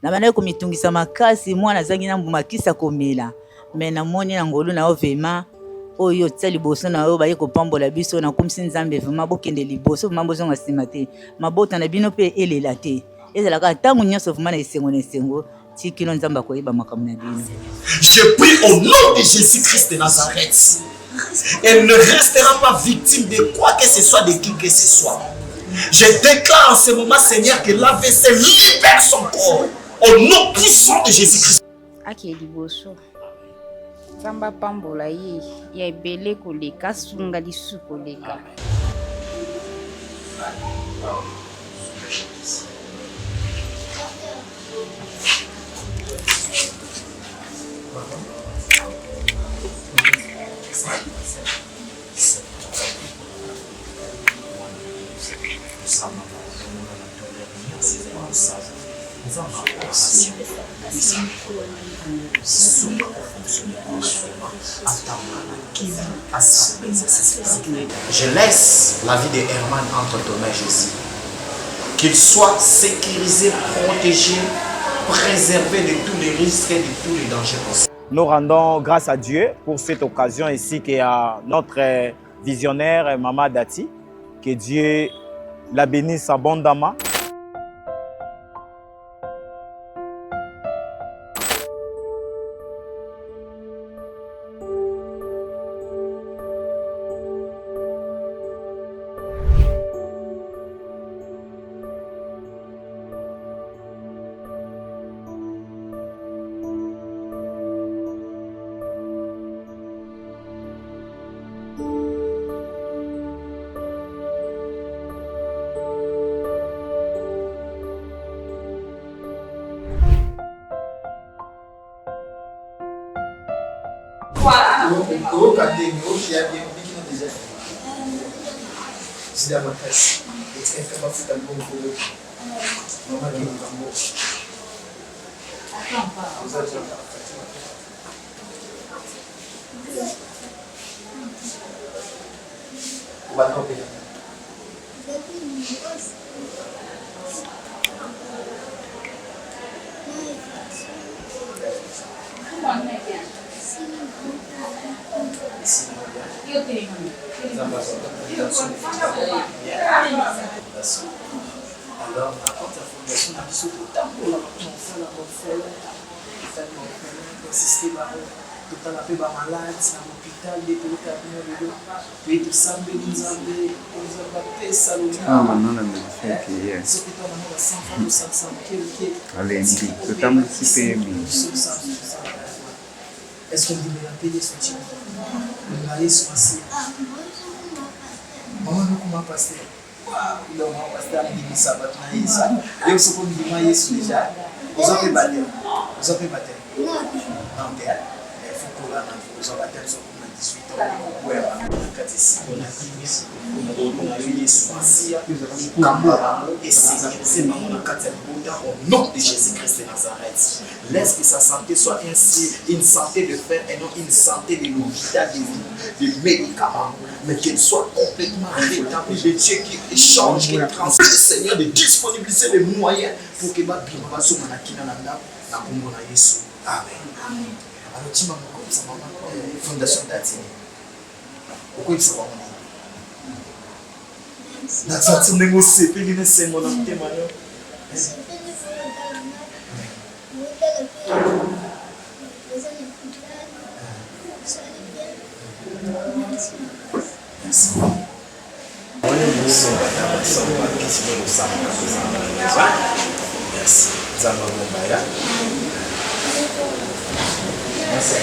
na bana komitungisa makasi mwana zangi na makisa komela me na moni na ngolu na ovema oyo tsa liboso na oyo baye kopambola biso na komisi nzambe vraiment bokende liboso vraiment bozonga nsima te mabota na bino mpe elela te ezalaka ntango nyonso vraiment na esengo tikino nzambe akoyeba makambo na bino. Je prie au nom de Jésus-Christ de Nazareth. Elle ne restera pas victime de quoi que ce soit, de qui que ce soit. Je déclare en ce moment, Seigneur, que l'AVC libère son corps au nom puissant de Jésus-Christ. Aki liboso. Samba pambola ye ya ebele koleka sunga lisu koleka. Je laisse la vie de Herman entre tes mains, Jésus. Qu'il soit sécurisé, protégé, préservé de tous les risques et de tous les dangers possibles. Nous rendons grâce à Dieu pour cette occasion ici qu'il y a notre visionnaire Maman Dati. Que Dieu la bénisse abondamment. Alors, à contre la fondation, on a besoin de tambour, tout à fait malade, c'est un hôpital, des pays de Sambé, est-ce qu'on dit la payer ce type? Le mari se passe. Maman, comment passer? Il a passé à l'église sabbat. Et aussi pour me dire, Yesu déjà. Vous avez battu. Vous avez battu. Non, il faut qu'on vous avez battu sur 18 ans. Au nom de Jésus-Christ de Nazareth, laisse que sa santé soit ainsi une santé de fer et non une santé de l'hôpital, de médicaments, mais qu'elle soit complètement rétablie de Dieu qui change, qui transforme. Seigneur, de disponibiliser les moyens pour que ma vie soit Amen. Alors, tu m'as comme ça, maman, fondation d'Atine. Pourquoi il s'est pas na tsatsi ndenge osepeli na esengo na motema yo. Merci. Zamba Bombaya. Merci.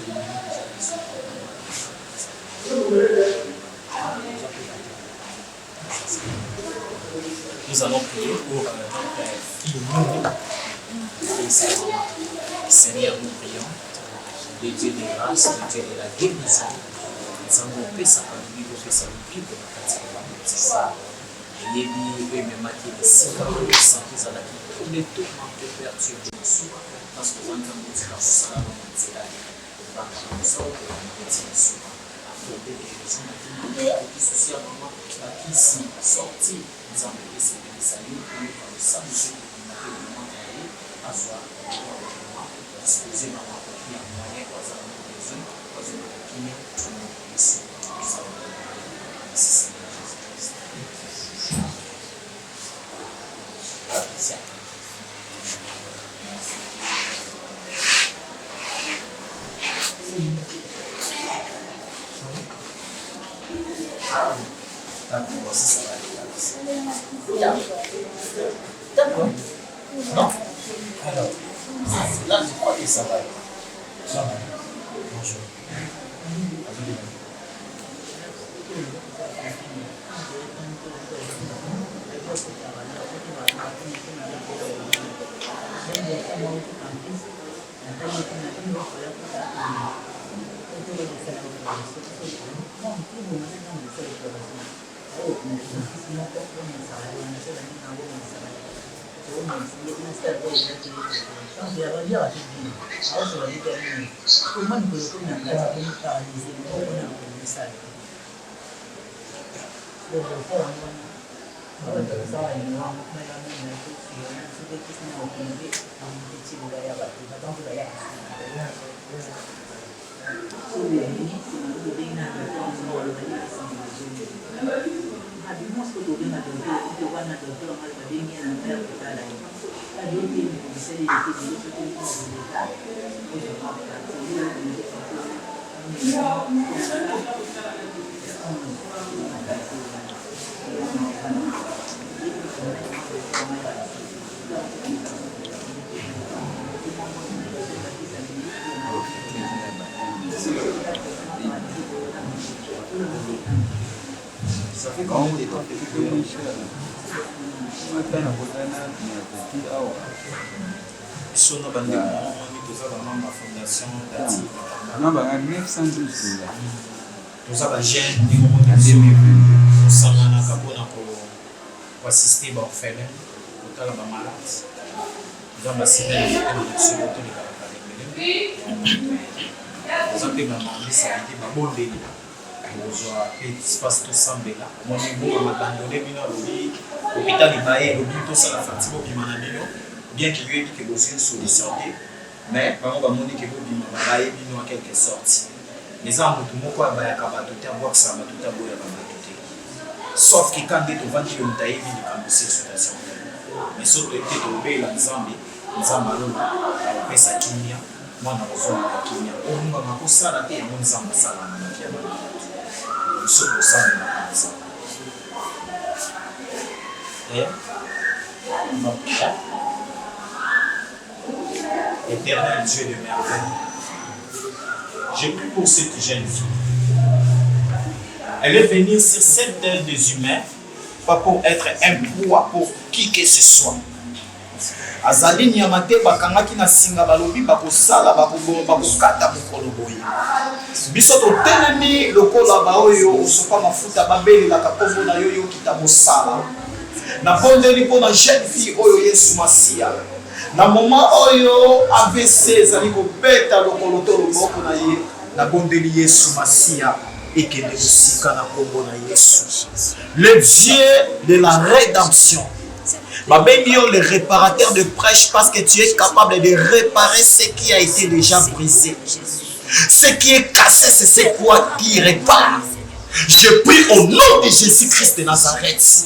Nous allons prier pour notre fille Nourou et sa maman. Seigneur, nous prions de Dieu de grâce, de Dieu de la guérison. Nous avons fait ça quand nous avons fait ça le plus de la pratique. Et il y a eu même qui est ici, quand nous sentons à la vie, tous les tourments de perturbent nous souvent. Parce que nous avons dit dans ce salon, c'est là, nous avons souvent pour des guérisons, qui socialement, qui s'y sortit, nous avons été sévérés, salut, pour le sang de Dieu, nous avons demandé à soi, disposer dans la vie en moyen, pour avoir besoin, pour avoir qui met tout le monde ici. Nous avons demandé Seigneur Jésus-Christ. D'accord, ça va aller. D'accord. Non? Alors, là, je crois que ça va aller. Ça va aller. Bonjour. Ça fait combien de temps que tu sur nos bandes, la fondation d'Ati. Non, bah, en 1912. Nous avons jeune, nous sommes pour assister aux orphelins, pour les malades. Nous avons assisté sur le nous avons demandé ça a été bon délire. Nous avons espace tout semblé là. Mon niveau m'a abandonné, l'hôpital est baillé, tout ça la fatigue bien qu'il y ait une solution, mais par exemple, on dit que vous avez en quelque sorte. Les gens ont tout à sauf que quand ils vont dire que ils ont une situation. Mais sauf que tu es obéi la Zambie, nous avons fait sa kimia, moi on a besoin de kimia. On a besoin de la kimia, on a besoin de la kimia. Nous sommes au sein de la kimia. Éternel Dieu de merveille, j'ai pris pour cette jeune fille. Elle est venue sur cette terre des humains, pas pour être un poids pour qui que ce soit. Azali Nyamate bakangaki na singa balobi bakosala bakokata mokolo boye. Biso totelemi lokola baoyo osopa mafuta babelelaka kombo na yo yokita mosala. Na bondeli mpo na jeune fille oyo Yesu Masiya. Na moment oyo AVC ezali kobeta lokolo to loboko na ye na bondeli Yesu Masiya ekende kosika na kombo na Yesu. Le Dieu de la rédemption. Babemio, le réparateur de prêche, parce que tu es capable de réparer ce qui a été déjà brisé. Ce qui est cassé, c'est quoi qui répare. Je prie au nom de Jésus-Christ de Nazareth.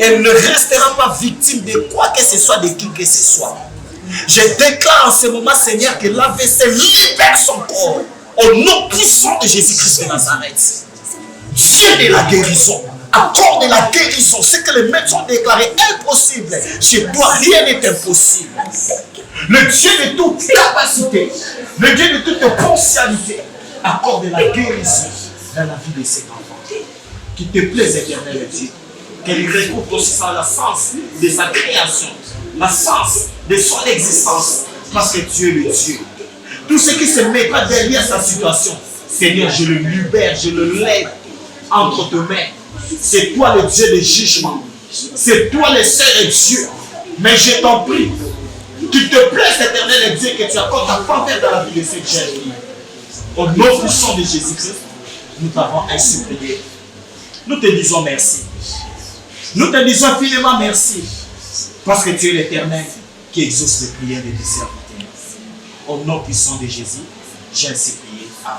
Elle ne restera pas victime de quoi que ce soit, de qui que ce soit. Je déclare en ce moment, Seigneur, que l'AVC libère son corps. Au nom puissant de Jésus-Christ de Nazareth. Dieu de la guérison. accorde la guérison. Ce que les médecins ont déclaré impossible. Chez toi, rien n'est impossible. Le Dieu de toute capacité, le Dieu de toute potentialité, accorde la guérison dans la vie de cet enfant. Qui te plaise, éternel Dieu. Qu'elle recouvre aussi la sens de sa création, la sens de son existence. Parce que Dieu est le Dieu. Tout ce qui se met pas derrière sa situation, Seigneur, je le libère, je le lève entre tes mains. C'est toi le Dieu de jugement. C'est toi le seul Dieu. Mais je t'en prie, qu'il te plaise, éternel Dieu, que tu accordes ta faveur dans la vie de cette jeune fille. Au nom puissant de Jésus-Christ, nous t'avons ainsi prié. Nous te disons merci. Nous te disons infiniment merci. Parce que tu es l'Éternel qui exauce les prières de tes serviteurs. Au nom puissant de Jésus, j'ai ainsi prié. Amen.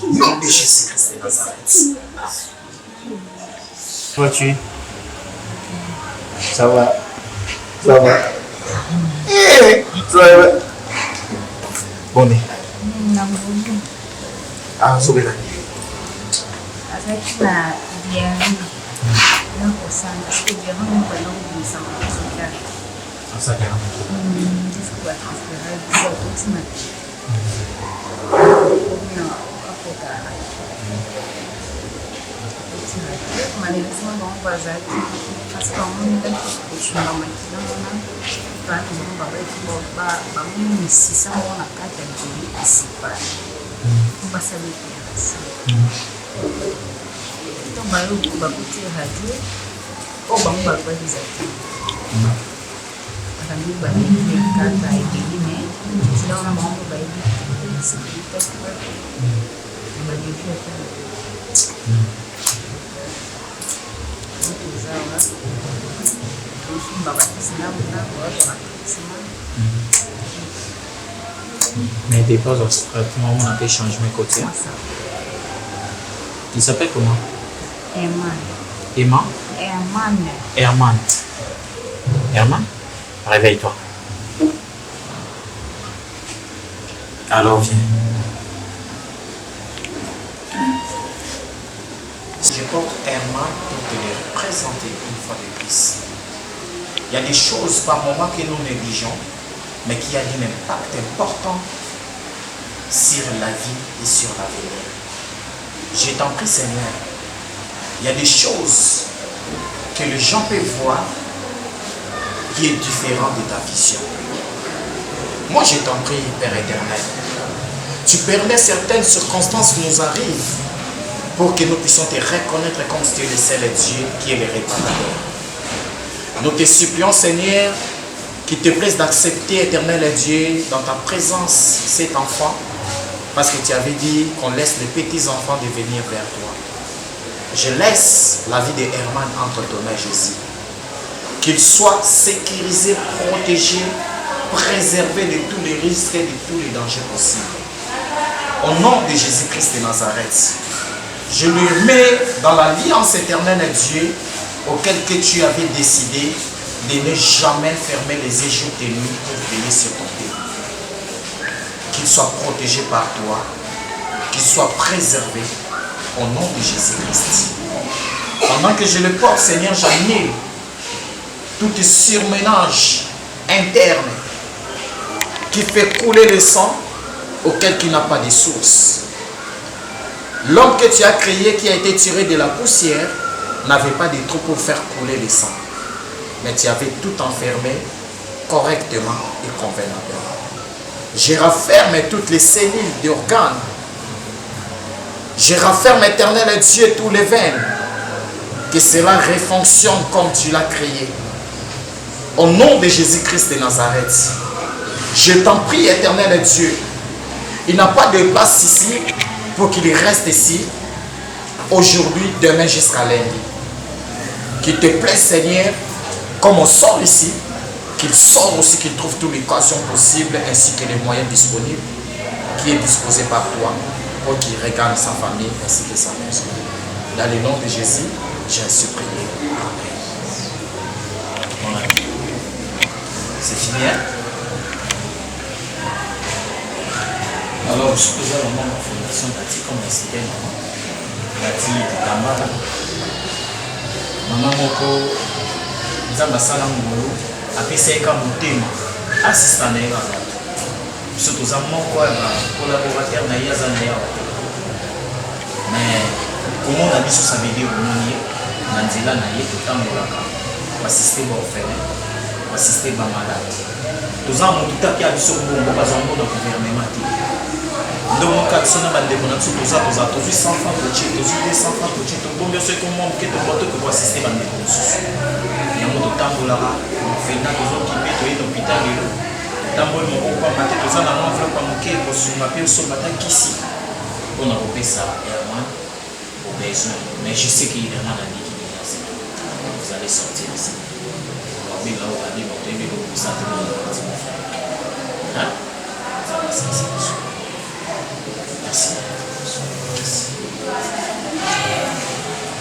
Nom de Jésus-Christ de Nazareth. Toi, tu ça va. Ça va. Ça va. Bonne. Ah, sauver la vie. Avec la diarrhée, non, pour ça, parce que j'ai vraiment pas l'envie de s'en retirer. Ah, ça va. Qu'est-ce qu'on va transférer? C'est automatique. Non, malheureusement, on va zaki parce qu'on a des Mais des pauses au traitement, on a fait changement côté. Il s'appelle comment? Herman. Emma? Herman. Herman. Herman? Réveille-toi. Alors viens. Je porte Herman pour te les représenter une fois de plus. Il y a des choses par moment que nous négligeons, mais qui a un impact important sur la vie et sur l'avenir. Je t'en prie, Seigneur, il y a des choses que les gens peuvent voir qui est différent de ta vision. Moi, je t'en prie, Père éternel, tu permets certaines circonstances nous arrivent pour que nous puissions te reconnaître comme tu es le seul Dieu qui est le réparateur. Nous te supplions, Seigneur, qu'il te plaise d'accepter, éternel Dieu, dans ta présence, cet enfant, parce que tu avais dit qu'on laisse les petits-enfants de venir vers toi. Je laisse la vie de Herman entre tes mains, Jésus. Qu'il soit sécurisé, protégé, préservé de tous les risques et de tous les dangers possibles. Au nom de Jésus-Christ de Nazareth, je le mets dans l'alliance éternelle de Dieu auquel que tu avais décidé de ne jamais fermer les yeux jour et nuit pour veiller sur ton pays. Qu'il soit protégé par toi, qu'il soit préservé au nom de Jésus-Christ. Pendant que je le porte, Seigneur, j'annule tout surménage interne qui fait couler le sang auquel il n'a pas de source. L'homme que tu as créé, qui a été tiré de la poussière, n'avait pas de trou pour faire couler le sang. Mais tu avais tout enfermé correctement et convenablement. Je referme toutes les cellules d'organes. Je referme, éternel Dieu, tous les veines. Que cela refonctionne comme tu l'as créé. Au nom de Jésus-Christ de Nazareth, je t'en prie, éternel Dieu, il n'a pas de place ici pour qu'il reste ici, aujourd'hui, demain jusqu'à lundi. Qu'il te plaît, Seigneur, comme on sort ici, qu'il sorte aussi, qu'il trouve toutes les occasions possibles ainsi que les moyens disponibles qui est disposé par toi pour qu'il regarde sa famille ainsi que sa maison. Dans le nom de Jésus, j'ai ainsi prié. Amen. C'est fini, hein? Alors, je suppose que la fondation Tati, comme c'était maman, Tati Tambala. Maman Moko, nous avons ça dans le boulot, après c'est comme un thème, assistant à l'église. Surtout, nous avons collaborateur dans les mais comment on a dit sur sa vidéo, on a dit là, tout le temps, on va assister aux orphelins, on va assister aux malades. Nous avons tout à fait sur le bon, parce qu'on a un gouvernement. Donc, on a dit que nous avons 100 francs pour tuer, 200 francs pour tuer, bon, bien sûr, comment on peut assister à des ressources. Il y a un temps où on fait des gens qui sont l'hôpital. Tant que mon papa m'a dit que ça n'a pas fait pour se m'appeler sur matin qu'ici. On a repéré ça au besoin. Mais je sais qu'il y a vraiment un dit vous allez sortir ici. On va bien là, on va dire, vous ça tout le monde. Hein? Ça va se passer. Merci.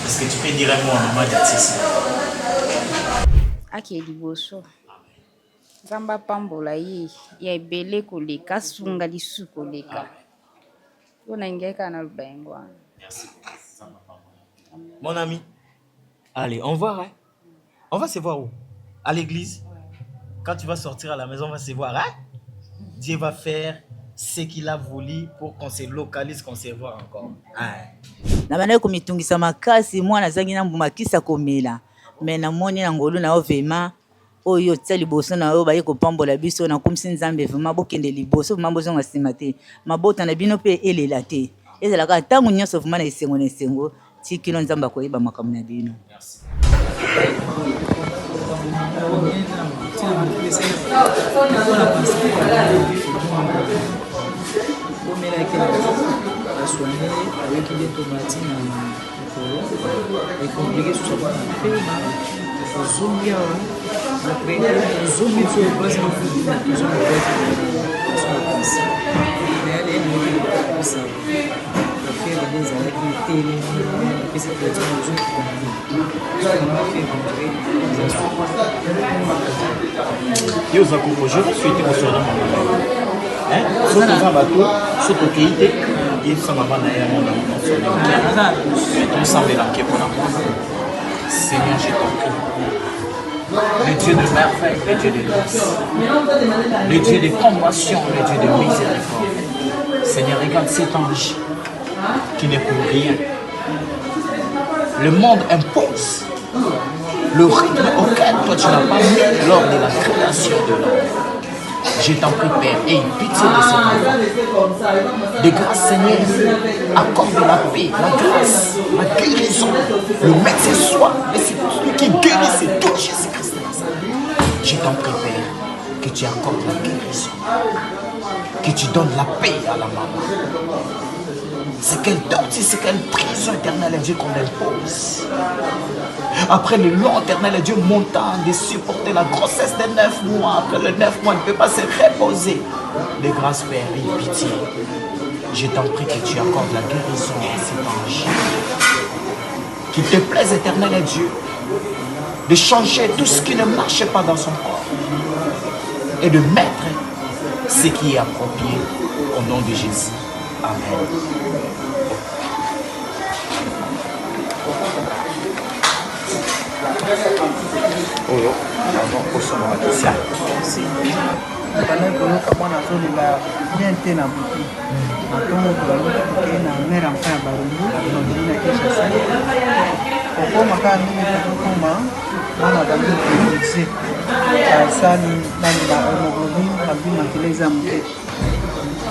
Est-ce que tu peux dire à moi, maman, d'artiste? Ake liboso. Zamba pambola ye ya ebele koleka sunga lisu koleka. Ona ingeka na lubengo. Merci. Mon ami, allez, on va, hein? On va se voir où? À l'église? Quand tu vas sortir à la maison, on va se voir, hein? Dieu va faire ce qu'il a voulu pour qu'on se localise, qu'on se voit encore. Na bana komitungisa makasi mwana zangi na mbumakisa komela. Mais na moni na ngolu na ovema oyo tsa liboso na oyo baye kopambola biso na kumsi nzambe vraiment bokende liboso mambo zonga simate mabota na bino pe elela te ezalaka tangu nyonso vraiment na esengo na esengo tikino nzamba koyeba makambo na bino. Merci. Soigner avec des tomates et compliqué sur sa paix, zombie, après zombie sur le bras, Seigneur, je t'en prie. Le Dieu de merveille, le Dieu de grâce, le Dieu de compassion, le Dieu de miséricorde. Seigneur, regarde cet ange qui n'est pour rien. Le monde impose le rythme auquel toi tu n'as pas mis lors de la création de l'homme. Je t'en prie, Père, aie pitié de cet enfant. De grâce, Seigneur, accorde la paix, la grâce, la guérison. Le médecin soit, mais c'est celui qui guérit, c'est tout Jésus-Christ. Je t'en prie, Père, que tu accordes la guérison, que tu donnes la paix à la maman. C'est quelle torture, c'est quelle prison éternelle, Dieu, qu'on impose. Après le long éternel, Dieu montant de supporter la grossesse de 9 mois. Après le 9 mois, il ne peut pas se reposer. De grâce, Père, aie pitié. Je t'en prie que tu accordes la guérison à cet ange. Qu'il te plaise, éternel Dieu, de changer tout ce qui ne marche pas dans son corps et de mettre ce qui est approprié au nom de Jésus. Amen. oyo avant kosoma bakisia bana koloka mwana azolela bien te na butu ntongo tolaloki toke na mare mpa ya barungu nondeli na kinshasa kokoma kaka ndenge tokokoma mwana bangi komise asali nani na hémoglobine na bimakile eza moke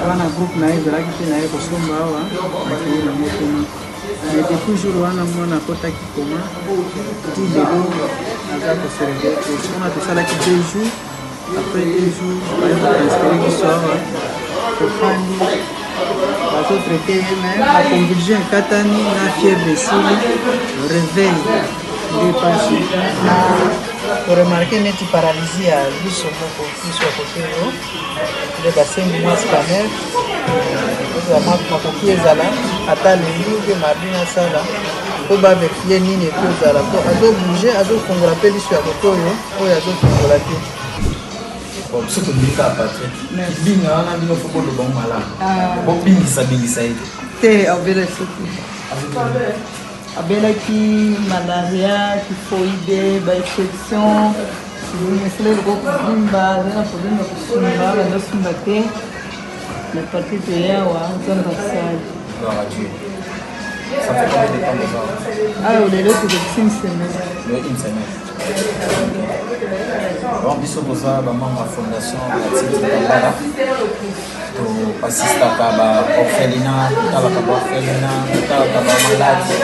wana groupe na ye ezalaki mpe na ye kosomba awa makili na motema mais depuis jour wana mwana akotaki koma ti lelo aza koserve sona tosalaki 2 jours après 2 jours baye kotransfere biso awa tofandi bazotraite ye mais baconvulsion ekatani na fièvre esili réveil nde pasi na toremarke neti paralysie ya biso moko biso ya kote oyo nde basengi mwa scanner makoki ezala ata leli mpe mardi nasala po baverifie nini ekozala po azobouge azofungola mpe liso ya kote oyo oyo azofungola te biso tobika patrik binga wana bino fo koloba malamu bobingisa ete te abela soki abelaki malaria typhoïde bainfection esila eloko kobimba aza na problème ya kosumba bandosumba te na parti toye awa nzambe asali gloire à Dieu. Ça fait combien de temps déjà? ayo lelo tokokisi une semaine. Une semaine. Bon, biso koza bamama ya fondation Atiti Tambala toasistaka baorphelinat totalaka baorphelinat totalaka bamaladi.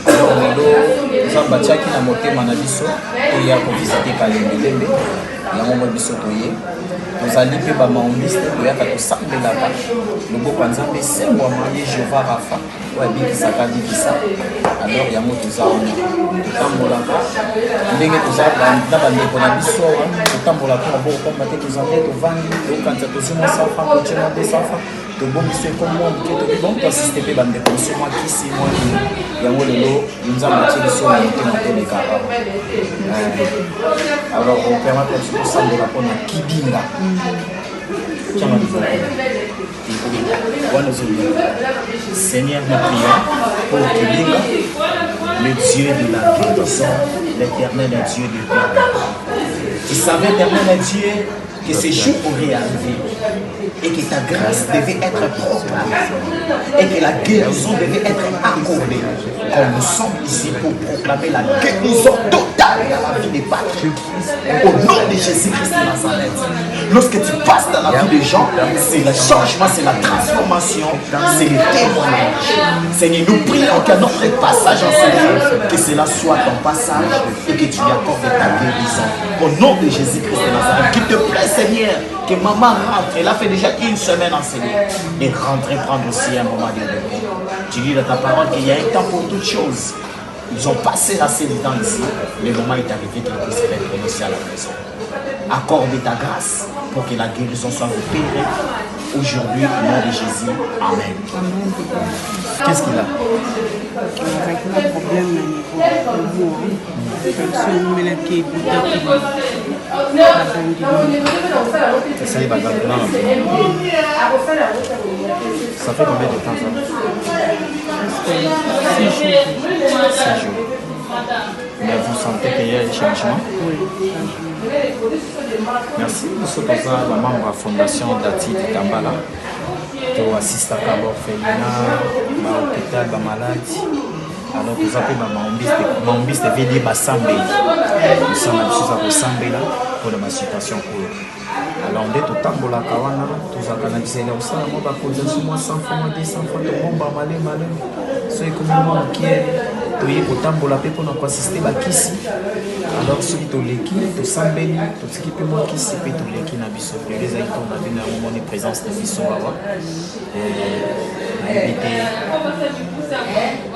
Alors lelo nzambe atiaki na motema na biso toya kovisite kalembelembe yango mo biso toye tozali mpe bamaombiste toyaka tosambelaka loboko ya nzambe esengwama ye jehova rafa oyo abikisaka bikisa alors yango toza wana totambolaka ndenge toza na bandeko na biso awa totambolaka na bokokomba te toza nde tovandi tokanisa tozimwa safa totyema de safa tobongiso ekomwa moke toki bon toasiste mpe bandeko biso mwa kisi mwa nini yango lelo nzambe atie biso na motema tolekaka alors opermata biso tosambola mpona kibinga Seigneur, nous prions pour Kibinga, le Dieu de la guérison, l'éternel est Dieu de pardon. Tu savais, l'éternel est Dieu, que ce jour pourrait arriver et que ta grâce devait être propre et que la guérison devait être accordée. Comme nous sommes ici pour proclamer la guérison totale dans la vie des Patrick. Au nom de Jésus-Christ de Nazareth. Lorsque tu passes dans la vie des gens, c'est le changement, c'est la transformation, c'est le témoignage. Seigneur, nous prions qu'à notre passage en Seigneur, que cela soit ton passage et que tu lui accordes ta guérison. Au nom de Jésus-Christ de Nazareth, qu'il te plaît Seigneur, que maman rentre, elle a fait déjà 1 semaine en Seigneur, et rentrer prendre aussi un moment de repos. Tu dis dans ta parole qu'il y a un temps pour toutes choses. Ils ont passé assez de temps ici, le moment est arrivé qu'ils puissent être prononcés à la maison. Accorde ta grâce pour que la guérison soit opérée aujourd'hui au nom de Jésus. Amen. Qu'est-ce qu'il a? Un problème Ça fait combien de temps ça? 6 jours. Mais vous sentez qu'il y a un changement? Oui. Merci. Nous sommes la membre de la fondation Atiti Tambala. Nous assistons à l'orphelinat, à l'hôpital, à malade. Alors nous avons maombiste veut dire basambe. Nous sommes à Sambela pour la situation pour eux. Alors on est tout temps pour la kawana, tous à canaliser là aussi. Moi bah cause de moi 100 fois, 200 fois, tout le monde va malé. Soyez comme moi qui est, tu es au temps pour la paix pour nous assister à Kissi. Alors ceux qui ont l'équipe, tout sambeli, tout ce qui peut moi qui s'est fait tout l'équipe na biso. Les aïtos on a donné un moment de présence de biso là-bas. Éviter.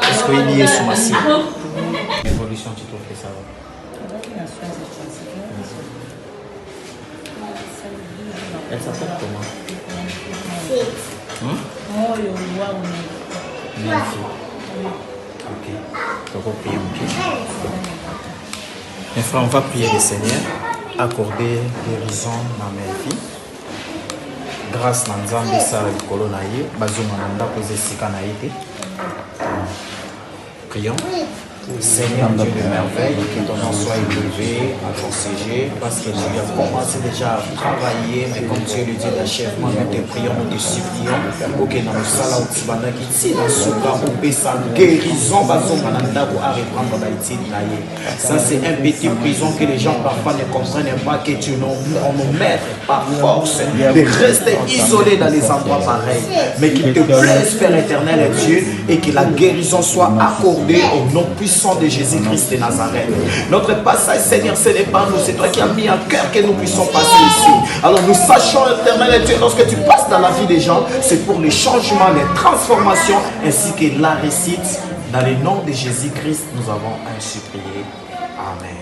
Est-ce qu'il y a sous ma cible? Évolution, tu trouves que ça va? Elle s'appelle comment? Nancy. Ok. Donc on prie un pied. Mes frères, on va prier le Seigneur, accorder guérison dans mes vies. Grâce à Nzambe Sara Likolo na ye, bazoma na ndako ezesika na ye te. Prions. Seigneur Dieu de merveille, que ton nom soit élevé à ton sujet, parce que tu as commencé déjà à travailler, mais comme tu es le Dieu d'achèvement, nous te prions, nous te supplions, pour que dans le salon qui ici, dans ce cas, on peut sa guérison, à reprendre l'étude. Ça, c'est un petit prison que les gens parfois ne comprennent pas, que tu nous met par force de rester isolés dans les endroits pareils, mais qu'il te plaise, Père éternel et Dieu, et que la guérison soit accordée au nom puissant de Jésus-Christ de Nazareth. Notre passage, Seigneur, ce n'est pas nous, c'est toi qui as mis en cœur que nous puissions passer ici. Alors nous sachons, éternel et Dieu, lorsque tu passes dans la vie des gens, c'est pour les changements, les transformations, ainsi que la réussite. Dans le nom de Jésus-Christ, nous avons ainsi prié. Amen.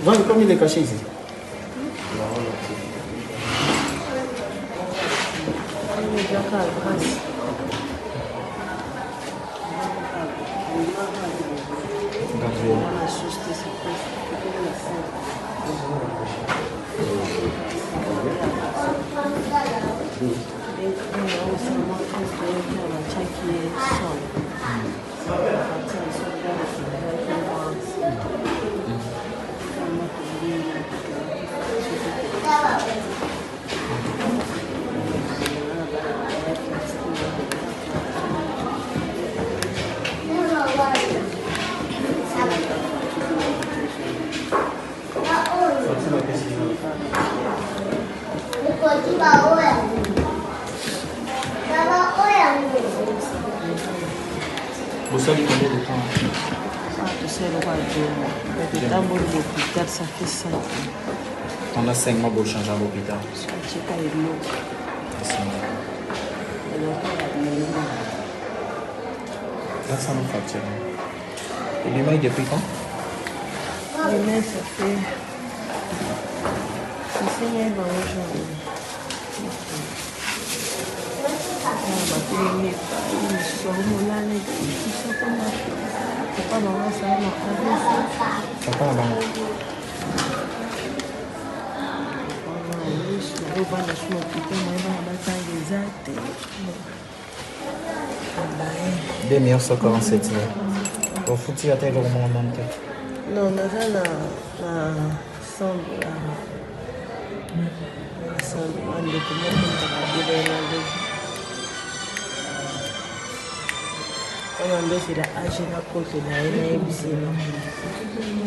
Voilà, comme il est caché ici. Vous savez combien de temps? On a 5 mois pour changer à l'hôpital. Là, ça nous facture. Et l'humain depuis quand? L'humain, ça fait 6 mois dans le jour. Des meilleurs 147 000. Au foot, il y a tel jour mon nom. Non, on a $100. ondesera agena kote naye nayebisina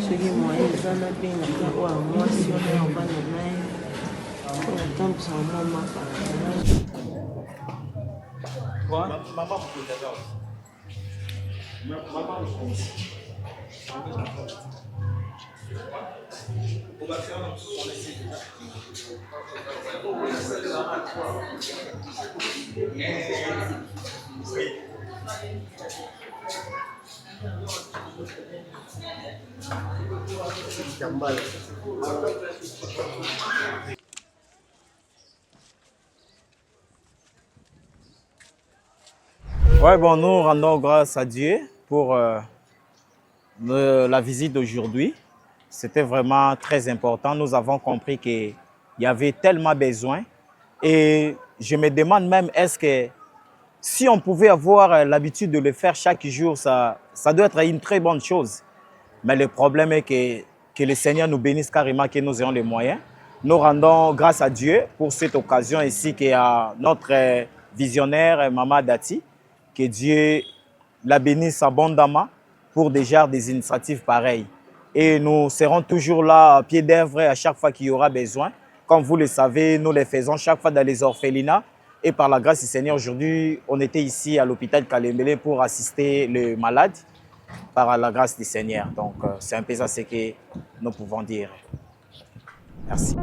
soki moye eza na bengaka oyo mwasi oyo na bana naye onatambusa mwa mapaka Ouais, bon, nous rendons grâce à Dieu pour la visite d'aujourd'hui. C'était vraiment très important. Nous avons compris qu'il y avait tellement besoin. Et je me demande même, est-ce que si on pouvait avoir l'habitude de le faire chaque jour, ça doit être une très bonne chose. Mais le problème est que le Seigneur nous bénisse carrément, que nous ayons les moyens. Nous rendons grâce à Dieu pour cette occasion ici, qui est à notre visionnaire, Maman Dati. Que Dieu la bénisse abondamment pour déjà des initiatives pareilles. Et nous serons toujours là à pied d'œuvre à chaque fois qu'il y aura besoin. Comme vous le savez, nous les faisons chaque fois dans les orphelinats. Et par la grâce du Seigneur, aujourd'hui, on était ici à l'hôpital Kalembele pour assister les malades par la grâce du Seigneur. Donc, c'est un peu ça ce que nous pouvons dire. Merci.